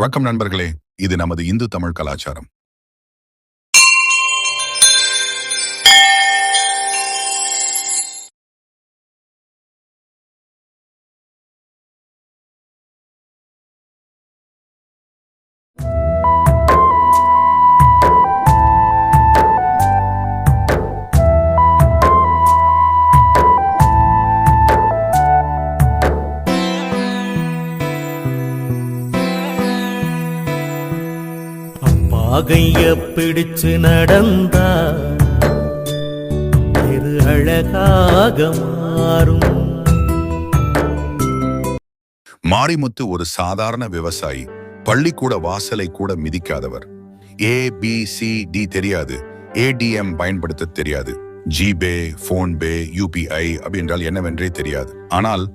வணக்கம் நண்பர்களே, இது நமது இந்து தமிழ் கலாச்சாரம். கைய பிடிச்சு நடந்தா திரு அழகாக மாறும். மாரிமுத்து ஒரு சாதாரண விவசாயி. பள்ளிக்கூட வாசலை கூட மிதிக்காதவர். ABCD தெரியாது, ADM பயன்படுத்த தெரியாது, ஜிபே, போன்பே, UPI அப்படின்றால் என்னவென்றே தெரியாது. ஆனால்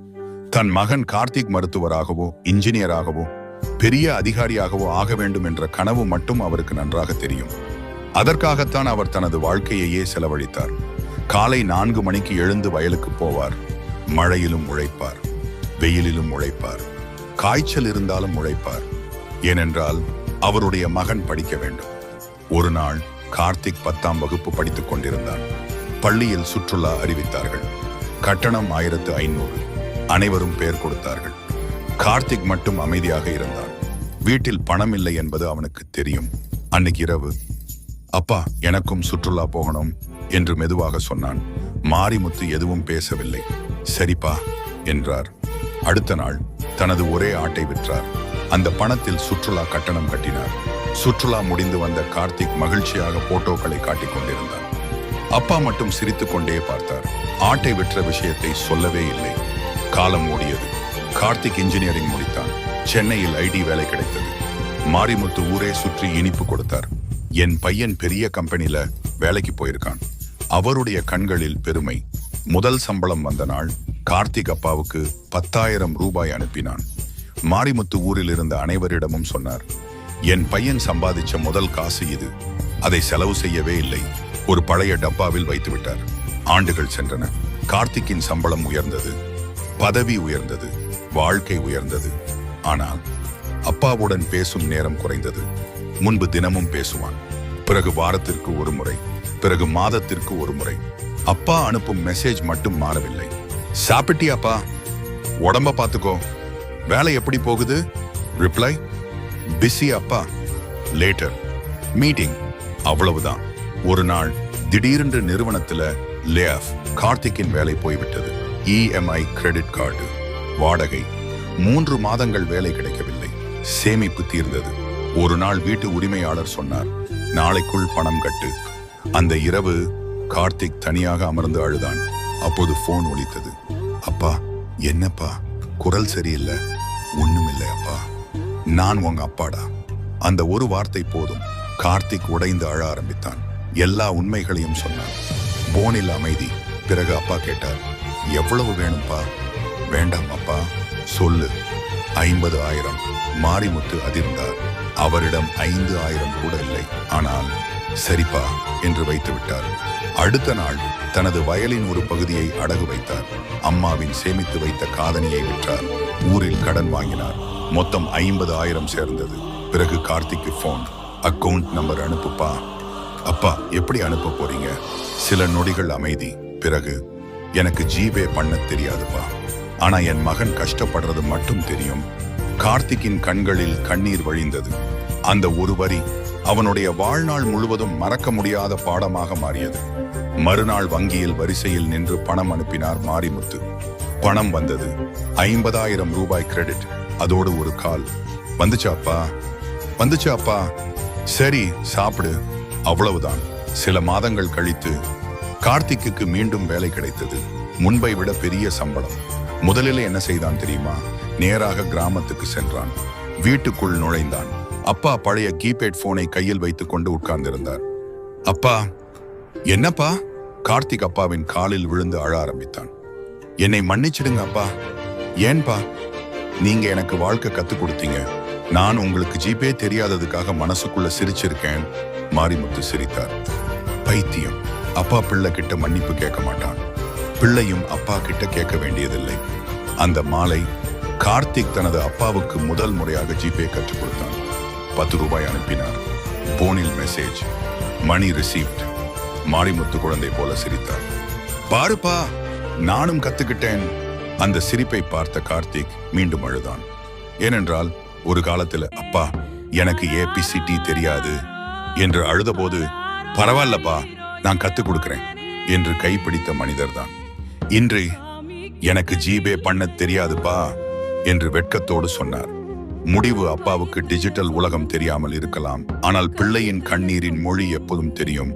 தன் மகன் கார்த்திக் மருத்துவராகவோ இன்ஜினியராகவோ பெரிய அதிகாரியாகவோ ஆக வேண்டும் என்ற கனவு மட்டும் அவருக்கு நன்றாக தெரியும். அதற்காகத்தான் அவர் தனது வாழ்க்கையையே செலவழித்தார். காலை 4 மணிக்கு எழுந்து வயலுக்கு போவார். மழையிலும் உழைப்பார், வெயிலிலும் உழைப்பார், காய்ச்சல் இருந்தாலும் உழைப்பார். ஏனென்றால் அவருடைய மகன் படிக்க வேண்டும். ஒரு நாள் கார்த்திக் 10ஆம் வகுப்பு படித்துக் கொண்டிருந்தான். பள்ளியில் சுற்றுலா அறிவித்தார்கள். கட்டணம் 1500. அனைவரும் பெயர் கொடுத்தார்கள். கார்த்திக் மட்டும் அமைதியாக இருந்தான். வீட்டில் பணம் இல்லை என்பது அவனுக்கு தெரியும். அன்னைக்கு இரவு, அப்பா எனக்கும் சுற்றுலா போகணும் என்று மெதுவாக சொன்னான். மாரிமுத்து எதுவும் பேசவில்லை. சரிப்பா என்றார். அடுத்த நாள் தனது ஒரே ஆட்டை விற்றார். அந்த பணத்தில் சுற்றுலா கட்டணம் கட்டினார். சுற்றுலா முடிந்து வந்த கார்த்திக் மகிழ்ச்சியாக போட்டோக்களை காட்டிக் கொண்டிருந்தான். அப்பா மட்டும் சிரித்துக் கொண்டே பார்த்தார். ஆட்டை விற்ற விஷயத்தை சொல்லவே இல்லை. காலம் ஓடியது. கார்த்திக் இன்ஜினியரிங் முடித்தான். சென்னையில் ID வேலை கிடைத்தது. மாரிமுத்து ஊரே சுற்றி இனிப்பு கொடுத்தார். என் பையன் பெரிய கம்பெனில வேலைக்கு போயிருக்கான். அவருடைய கண்களில் பெருமை. முதல் சம்பளம் வந்த நாள் கார்த்திக் அப்பாவுக்கு 10,000 ரூபாய் அனுப்பினான். மாரிமுத்து ஊரில் இருந்த அனைவரிடமும் சொன்னார், என் பையன் சம்பாதிச்ச முதல் காசு இது. அதை செலவு செய்யவே இல்லை. ஒரு பழைய டப்பாவில் வைத்து விட்டார். ஆண்டுகள் சென்றன. கார்த்திக்கின் சம்பளம் உயர்ந்தது, பதவி உயர்ந்தது, வாழ்க்கை உயர்ந்தது. ஆனால் அப்பாவுடன் பேசும் நேரம் குறைந்தது. முன்பு தினமும் பேசுவான். பிறகு வாரத்திற்கு ஒரு முறை, பிறகு மாதத்திற்கு ஒரு முறை. அப்பா அனுப்பும் மெசேஜ் மட்டும் மாறவில்லை. சாப்பிட்டியாப்பா? உடம்ப பார்த்துக்கோ. வேலை எப்படி போகுது? ரிப்ளை, பிஸி அப்பா, லேட்டர், மீட்டிங். அவ்வளவுதான். ஒரு நாள் திடீரென்று நிறுவனத்துல லே ஆஃப். கார்த்திக்கின் வேலை போய்விட்டது. EMI கிரெடிட் கார்டு, வாடகை. 3 மாதங்கள் வேலை கிடைக்கவில்லை. சேமிப்பு தீர்ந்தது. ஒரு நாள் வீட்டு உரிமையாளர் சொன்னார், நாளைக்குள் பணம் கட்டு. அந்த இரவு கார்த்திக் தனியாக அமர்ந்து அழுதான். அப்போது போன் ஒலித்தது. அப்பா. என்னப்பா? குரல் சரியில்லை. ஒண்ணுமில்லை அப்பா, நான் உங்க அப்பாடா. அந்த ஒரு வார்த்தை போதும். கார்த்திக் உடைந்து அழ ஆரம்பித்தான். எல்லா உண்மைகளையும் சொன்னான். போனில் அமைதி. பிறகு அப்பா கேட்டார், எவ்வளவு வேணும்பா? வேண்டாம் அப்பா, சொல்லு. 50,000. மாரிமுத்து அதிர்ந்தார். அவரிடம் 5,000 கூட இல்லை. ஆனால் சரிப்பா என்று வைத்து விட்டார். அடுத்த நாள் தனது வயலின் ஒரு பகுதியை அடகு வைத்தார். அம்மாவின் சேமித்து வைத்த காதணியை விற்றார். ஊரில் கடன் வாங்கினார். மொத்தம் 50,000 சேர்ந்தது. பிறகு கார்த்திக்கு போன். Account number அனுப்புப்பா. அப்பா, எப்படி அனுப்ப போறீங்க? சில நொடிகள் அமைதி. பிறகு, எனக்கு ஜிபே பண்ண தெரியாதுப்பா, ஆனா என் மகன் கஷ்டப்படுறது மட்டும் தெரியும். கார்த்திக்கின் கண்களில் கண்ணீர் வழிந்தது. அந்த ஒரு வரி அவனுடைய வாழ்நாள் முழுவதும் மறக்க முடியாத பாடமாக மாறியது. மறுநாள் வங்கியில் வரிசையில் நின்று பணம் அனுப்பினார் மாரிமுத்து. பணம் வந்தது. 50,000 ரூபாய் கிரெடிட். அதோடு ஒரு கால். வந்துச்சாப்பா? வந்துச்சாப்பா? சரி, சாப்பிடு. அவ்வளவுதான். சில மாதங்கள் கழித்து கார்த்திக்கு மீண்டும் வேலை கிடைத்தது. முன்பை விட பெரிய சம்பளம். முதலில் என்ன செய்தான் தெரியுமா? நேராக கிராமத்துக்கு சென்றான். வீட்டுக்குள் நுழைந்தான். அப்பா பழைய கீபேட் போனை கையில் வைத்துக் கொண்டு உட்கார்ந்திருந்தார். அப்பா. என்னப்பா? கார்த்திக் அப்பாவின் காலில் விழுந்து அழ ஆரம்பித்தான். என்னை மன்னிச்சிடுங்க அப்பா. ஏன்பா? நீங்க எனக்கு வாழ்க்கை கத்துக் கொடுத்தீங்க. நான் உங்களுக்கு ஜிபே தெரியாததுக்காக மனசுக்குள்ள சிரிச்சிருக்கேன். மாரிமுத்து சிரித்தார். பைத்தியம். அப்பா பிள்ளை கிட்ட மன்னிப்பு கேட்க மாட்டான். பிள்ளையும் அப்பா கிட்ட கேட்க வேண்டியதில்லை. அந்த மாலை கார்த்திக் தனது அப்பாவுக்கு முதல் முறையாக ஜிபே கற்றுக் கொடுத்தான். ரூபாய் அனுப்பினார். போனில் மெசேஜ், மணி ரிசீவ்ட். மாரிமுத்து குழந்தை போல சிரித்தார். பாருப்பா, நானும் கத்துக்கிட்டேன். அந்த சிரிப்பை பார்த்த கார்த்திக் மீண்டும் அழுதான். ஏனென்றால் ஒரு காலத்துல அப்பா எனக்கு ஏபிசிடி தெரியாது என்று அழுதபோது, பரவாயில்லப்பா நான் கத்துக் கொடுக்கிறேன் என்று கைப்பிடித்த மனிதர்தான் இன்று எனக்கு ஜிபே பண்ண தெரியாதுப்பா என்று வெட்கத்தோடு சொன்னார். முடிவு அப்பாவுக்கு டிஜிட்டல் உலகம் தெரியாமல் இருக்கலாம், ஆனால் பிள்ளையின் கண்ணீரின் மொழி எப்போதும் தெரியும்.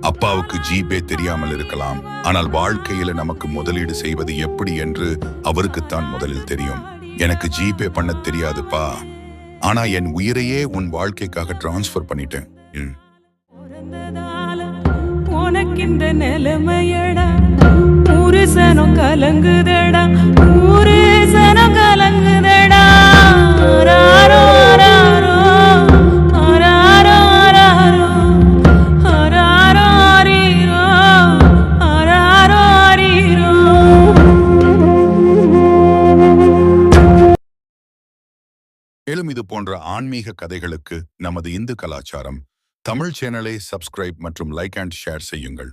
அப்பாவுக்கு ஜிபே தெரியாமல் இருக்கலாம், ஆனால் வாழ்க்கையில நமக்கு முதலீடு செய்வது எப்படி என்று அவருக்குத்தான் முதலில் தெரியும். எனக்கு ஜிபே பண்ண தெரியாதுப்பா, ஆனா என் உயிரையே உன் வாழ்க்கைக்காக டிரான்ஸ்ஃபர் பண்ணிட்டேன். உனக்கு இந்த நிலைமையடா, ஊரு சனம் கலங்குதடா, ஊரு சனம் கலங்குதடா. ஆராரோ, ஆராரோ, ஆராரோ, ஆராரோ, ஆராரோ, ஆரீரோ, ஆராரோ, ஆரீரோ. மேலும் இது போன்ற ஆன்மீக கதைகளுக்கு நமது இந்து கலாச்சாரம் தமிழ் சேனலை சப்ஸ்கிரைப் மற்றும் லைக் அண்ட் ஷேர் செய்யுங்கள்.